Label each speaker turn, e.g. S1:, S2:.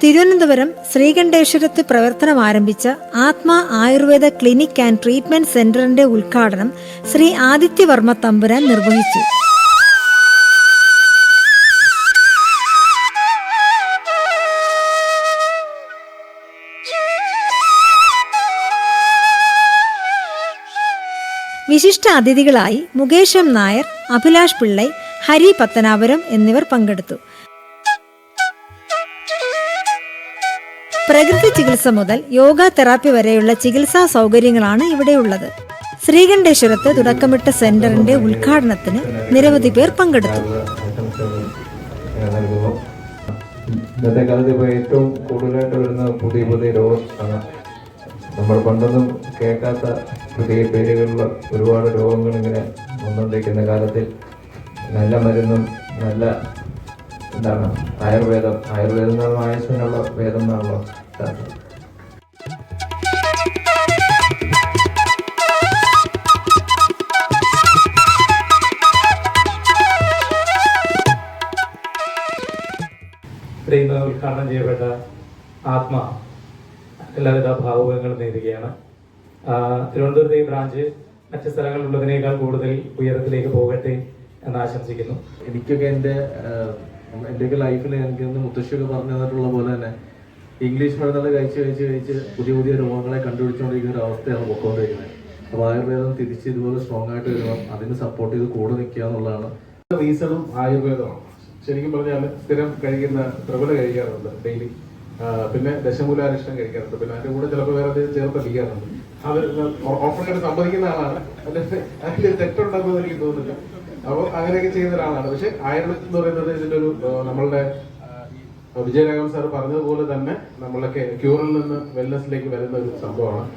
S1: തിരുവനന്തപുരം ശ്രീകണ്ഠേശ്വരത്ത് പ്രവർത്തനം ആരംഭിച്ച ആത്മ Ayurveda clinic and treatment സെന്ററിന്റെ ഉദ്ഘാടനം ശ്രീ ആദിത്യവർമ്മ തമ്പുരാൻ നിർവഹിച്ചു. വിശിഷ്ട അതിഥികളായി മുകേഷ് എം നായർ, അഭിലാഷ് പിള്ളൈ, ഹരി പത്തനാപുരം എന്നിവർ പങ്കെടുത്തു. പ്രകൃതി ചികിത്സ മുതൽ യോഗ തെറാപ്പി വരെയുള്ള ചികിത്സാ സൗകര്യങ്ങളാണ് ഇവിടെയുള്ളത്. ശ്രീകണ്ഠേശ്വരത്ത് തുടക്കമിട്ട സെന്ററിന്റെ ഉദ്ഘാടനത്തിന് നിരവധി പേർ പങ്കെടുത്തു.
S2: ഇന്നത്തെ കാലത്ത് ഇപ്പോൾ ഏറ്റവും കൂടുതലായിട്ട് വരുന്ന പുതിയ രോഗമാണ്. നമ്മൾ പണ്ടൊന്നും കേൾക്കാത്ത പുതിയ പേരുകളിലുള്ള ഒരുപാട് രോഗങ്ങൾ ഇങ്ങനെ വന്നുകൊണ്ടിരിക്കുന്ന കാലത്തിൽ നല്ല മരുന്നും നല്ല ആയുർവേദം എന്നാണ് ആയുസ്സിനുള്ള വേദം എന്നാണല്ലോ.
S3: ഇന്ന് ഉദ്ഘാടനം ചെയ്യപ്പെട്ട ആത്മ എല്ലാവിധ ഭാവുകങ്ങളും നേരുകയാണ്. തിരുവനന്തപുരത്തെ ഈ ബ്രാഞ്ച് മറ്റ് സ്ഥലങ്ങളിലുള്ളതിനേക്കാൾ കൂടുതൽ ഉയരത്തിലേക്ക് പോകട്ടെ എന്ന് ആശംസിക്കുന്നു.
S2: എനിക്കൊക്കെ എൻ്റെയൊക്കെ ലൈഫിൽ എനിക്കൊന്ന് മുത്തശ്ശിയൊക്കെ പറഞ്ഞു തന്നിട്ടുള്ള പോലെ തന്നെ ഇംഗ്ലീഷ് മരുന്നുകൾ കഴിച്ച് പുതിയ രോഗങ്ങളെ കണ്ടുപിടിച്ചുകൊണ്ടിരിക്കുന്ന ഒരു അവസ്ഥയാണ് പൊക്കോണ്ടിരിക്കുന്നത്. അപ്പോൾ ആയുർവേദം തിരിച്ച് ഇതുപോലെ സ്ട്രോങ് ആയിട്ട് വരണം, അതിന് സപ്പോർട്ട് ചെയ്ത് കൂടെ നിൽക്കുക എന്നുള്ളതാണ്.
S4: റീസണും ആയുർവേദമാണ്. ശരിക്കും പറഞ്ഞാൽ സ്ഥിരം കഴിക്കുന്ന പ്രബല കഴിക്കാറുണ്ട് ഡെയിലി, പിന്നെ ദശമൂലാരിഷ്ടം കഴിക്കാറുണ്ട്, പിന്നെ അതിന്റെ കൂടെ ചിലപ്പോൾ വേറെ ചേർത്ത് അടിക്കാറുണ്ട്. അത് ഓപ്പണായിട്ട് സമ്മതിക്കുന്ന ആളാണ്, അതിൽ തെറ്റുണ്ടെന്ന് എനിക്ക് തോന്നുന്നില്ല. അപ്പോൾ അങ്ങനെയൊക്കെ ചെയ്യുന്ന ഒരാളാണ്. പക്ഷെ ആയുർവേദം എന്ന് പറയുന്നത് ഇതിന്റെ ഒരു നമ്മളുടെ വിജയരാഘവൻ സാർ പറഞ്ഞതുപോലെ തന്നെ നമ്മളൊക്കെ ക്യൂറിൽ നിന്ന് വെൽനെസ്സിലേക്ക് വരുന്ന ഒരു സംഭവമാണ്.